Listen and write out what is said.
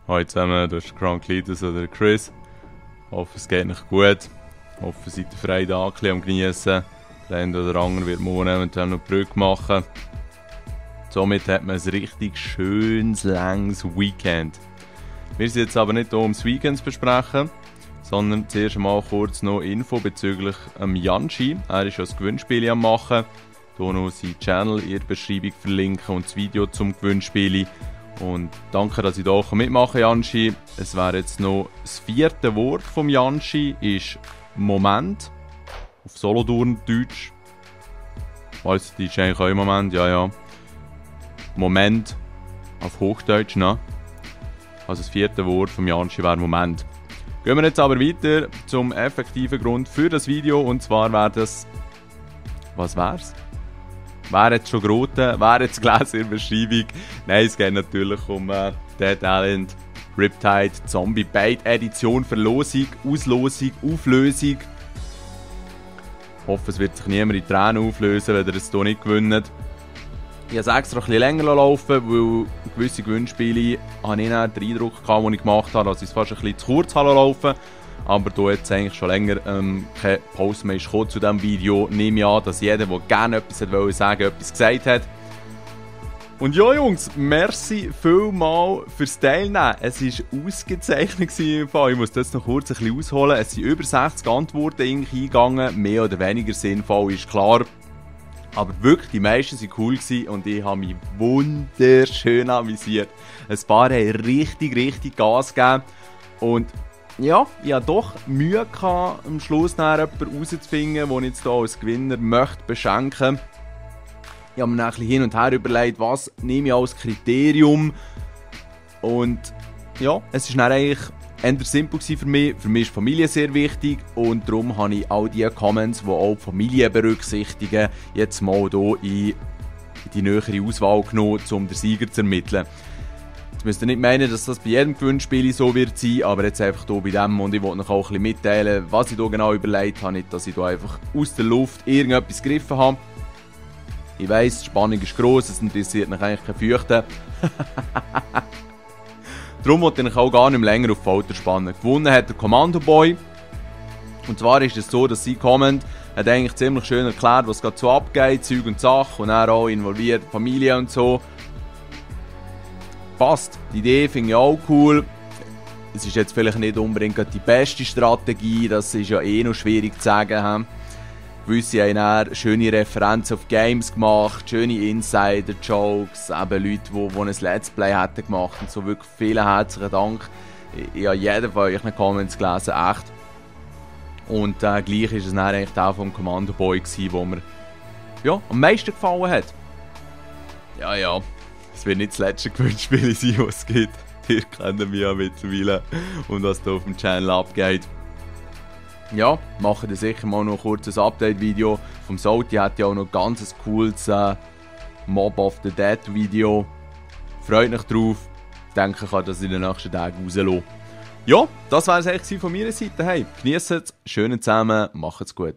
Hallo zusammen, das ist Kranklitis oder Chris. Ich hoffe, es geht euch gut. Ich hoffe, ihr seid den freien Tag ein bisschen am Geniessen. Der eine oder andere wird morgen eventuell noch die Brücke machen. Somit hat man ein richtig schönes, langes Weekend. Wir sind jetzt aber nicht hier, um das Weekend zu besprechen, sondern zuerst einmal kurz noch Info bezüglich Janshi. Er ist ja das Gewinnspiel am machen. Hier noch seinen Channel in der Beschreibung verlinken und das Video zum Gewinnspiel. Und danke, dass ich hier mitmachen kann, Janshi. Es wäre jetzt noch das 4. Wort vom Janshi, ist Moment. Auf Solothurn-Deutsch. Weiss die ist eigentlich auch im Moment, ja. Moment auf Hochdeutsch, ne? Also das 4. Wort vom Janshi wäre Moment. Gehen wir jetzt aber weiter zum effektiven Grund für das Video. Und zwar wäre das... Was wär's? Wer jetzt schon geraten, wer jetzt gelesen in der Beschreibung? Nein, es geht natürlich um Dead Island Riptide Zombie Bait Edition, Verlosung, Auslosung, Auflösung. Ich hoffe, es wird sich niemand in Tränen auflösen, wenn ihr es hier nicht gewinnt. Ich habe es extra ein bisschen länger laufen, weil gewisse Gewinnspiele habe ich dann den Eindruck gehabt, den ich gemacht habe, dass ich es fast ein bisschen zu kurz laufen. Aber da jetzt eigentlich schon länger kein Post mehr ist zu diesem Video, nehme ich an, dass jeder, der gerne etwas wollte sagen, etwas gesagt hat. Und ja, Jungs, merci vielmal fürs Teilnehmen. Es war ausgezeichnet im Fall. Ich muss das noch kurz ein bisschen ausholen. Es sind über 60 Antworten eingegangen, mehr oder weniger sinnvoll, ist klar. Aber wirklich, die meisten waren cool und ich habe mich wunderschön amüsiert. Ein paar haben richtig Gas gegeben. Und ja, ich hatte doch Mühe gehabt, am Schluss jemanden herauszufinden, den ich jetzt hier als Gewinner möchte beschenken möchte. Ich habe mir ein bisschen hin und her überlegt, was nehme ich als Kriterium. Und ja, es war eigentlich eher simpel für mich. Für mich ist Familie sehr wichtig und darum habe ich all die Comments, die auch die Familie berücksichtigen, jetzt mal hier in die nähere Auswahl genommen, um den Sieger zu ermitteln. Jetzt müsst ihr nicht meinen, dass das bei jedem Gewinnspiel so wird sein, aber jetzt einfach hier bei dem, und ich wollte euch auch ein bisschen mitteilen, was ich hier genau überlegt habe, nicht, dass ich hier einfach aus der Luft irgendetwas gegriffen habe. Ich weiss, die Spannung ist gross, es interessiert mich eigentlich kein Fürchten. Darum wollte ich euch auch gar nicht mehr länger auf die Folter spannen. Gewonnen hat der Commando Boy. Und zwar ist es so, dass sein Comment hat eigentlich ziemlich schön erklärt, was gerade so abgeht, Zeug und Sachen, und er auch involviert, Familie und so. Passt. Die Idee finde ich auch cool. Es ist jetzt vielleicht nicht unbedingt die beste Strategie, das ist ja eh noch schwierig zu sagen. Gewisse haben dann schöne Referenzen auf Games gemacht, schöne Insider-Jokes, eben Leute, die ein Let's Play hätten gemacht und so. Wirklich vielen herzlichen Dank. Ich habe jeden von euch in den Comments gelesen, echt. Und gleich war es dann eigentlich der vom Commando Boy, der mir ja, am meisten gefallen hat. Ja. Es wird nicht das letzte Gewinnspiel sein, was es gibt. Ihr kennt mich ja mittlerweile und was da auf dem Channel abgeht. Ja, mache dann sicher mal noch kurz ein Update-Video. Vom Salty hat ja auch noch ganz ein cooles Mob of the Dead Video. Freut euch drauf. Ich denke, ich kann das in den nächsten Tagen rauslassen. Ja, das war es eigentlich von meiner Seite. Hey, genießt es, schön zusammen, macht's gut.